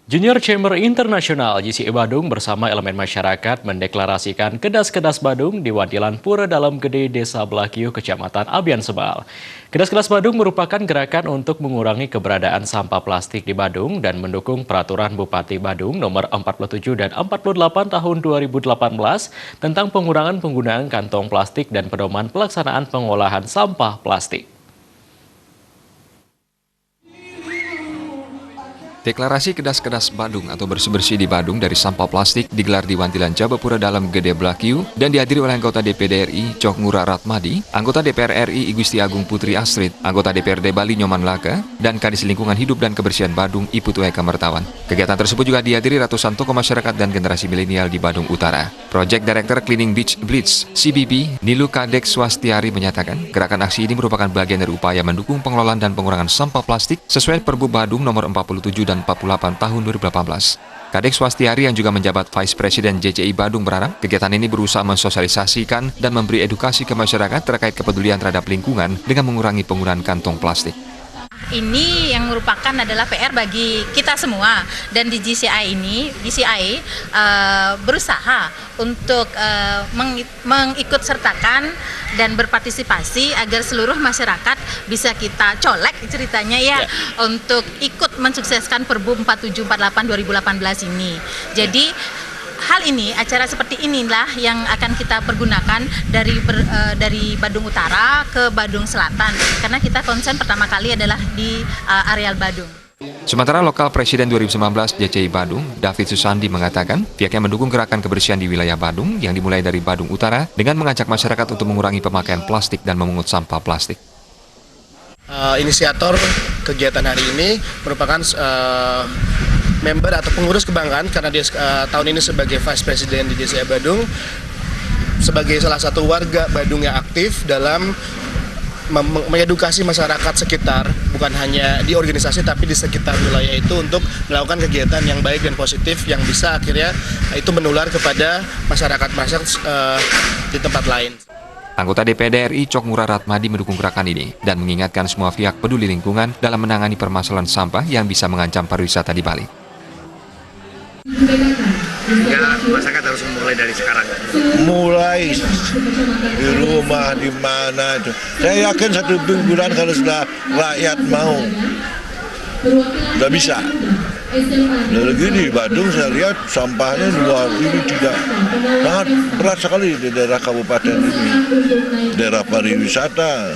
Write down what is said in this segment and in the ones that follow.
Junior Chamber Internasional JCI Badung bersama elemen masyarakat mendeklarasikan Kedas-Kedas Badung di Wantilan Pura Dalam Gede, Desa Belakiu, Kecamatan Abian Sebal. Kedas-Kedas Badung merupakan gerakan untuk mengurangi keberadaan sampah plastik di Badung dan mendukung peraturan Bupati Badung nomor 47 dan 48 tahun 2018 tentang pengurangan penggunaan kantong plastik dan pedoman pelaksanaan pengolahan sampah plastik. Deklarasi Kedas-Kedas Badung atau bersih-bersih di Badung dari sampah plastik digelar di Wantilan Jabapura Dalam Gede Belakiu dan dihadiri oleh anggota DPD RI Cok Ngurah Ratmadi, anggota DPR RI Igusti Agung Putri Astrid, anggota DPRD Bali Nyoman Laka, dan Kadis Lingkungan Hidup dan Kebersihan Badung Iputu Eka Mertawan. Kegiatan tersebut juga dihadiri ratusan tokoh masyarakat dan generasi milenial di Badung Utara. Project Director Cleaning Beach Blitz CBB Nilu Kadek Swastiari menyatakan gerakan aksi ini merupakan bagian dari upaya mendukung pengelolaan dan pengurangan sampah plastik sesuai Perbu Badung nomor 47 dan 48 tahun 2018. Kadek Swastiari yang juga menjabat Vice President JCI Badung berharap kegiatan ini berusaha mensosialisasikan dan memberi edukasi ke masyarakat terkait kepedulian terhadap lingkungan dengan mengurangi penggunaan kantong plastik. Ini yang merupakan adalah PR bagi kita semua, dan di JCI ini, JCI berusaha untuk mengikut sertakan dan berpartisipasi agar seluruh masyarakat bisa kita colek ceritanya untuk ikut mensukseskan Perbu 4748 2018 ini. Jadi hal ini, acara seperti inilah yang akan kita pergunakan dari Badung Utara ke Badung Selatan, karena kita konsen pertama kali adalah di areal Badung. Sementara lokal Presiden 2019 JCI Badung, David Susandi mengatakan pihaknya mendukung gerakan kebersihan di wilayah Badung yang dimulai dari Badung Utara dengan mengajak masyarakat untuk mengurangi pemakaian plastik dan memungut sampah plastik. Inisiator kegiatan hari ini merupakan member atau pengurus kebanggaan karena dia tahun ini sebagai Vice President di JCI Badung, sebagai salah satu warga Badung yang aktif dalam mengedukasi masyarakat sekitar, bukan hanya di organisasi tapi di sekitar wilayah itu, untuk melakukan kegiatan yang baik dan positif yang bisa akhirnya itu menular kepada masyarakat di tempat lain. Anggota DPD RI Cok Ngurah Ratmadi mendukung gerakan ini dan mengingatkan semua pihak peduli lingkungan dalam menangani permasalahan sampah yang bisa mengancam pariwisata di Bali. Sehingga masyarakat harus mulai dari sekarang. Mulai di rumah, di mana itu. Saya yakin 1 mingguan kalau sudah rakyat mau, nggak bisa. Lagi di Badung saya lihat sampahnya luar ini tidak sangat berat sekali di daerah kabupaten ini, daerah pariwisata.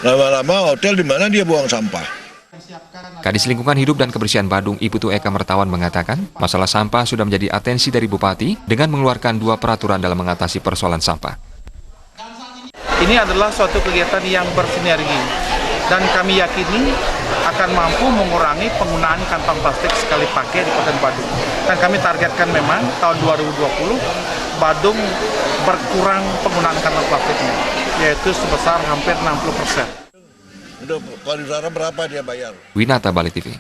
Lama-lama hotel di mana dia buang sampah. Kadis Lingkungan Hidup dan Kebersihan Badung Iputu Eka Mertawan mengatakan masalah sampah sudah menjadi atensi dari Bupati dengan mengeluarkan 2 peraturan dalam mengatasi persoalan sampah. Ini adalah suatu kegiatan yang bersinergi dan kami yakini akan mampu mengurangi penggunaan kantong plastik sekali pakai di Kota Badung. Dan kami targetkan memang tahun 2020 Badung berkurang penggunaan kantong plastiknya, yaitu sebesar hampir 60%. Untuk kalau berapa dia bayar? Winata Bali TV.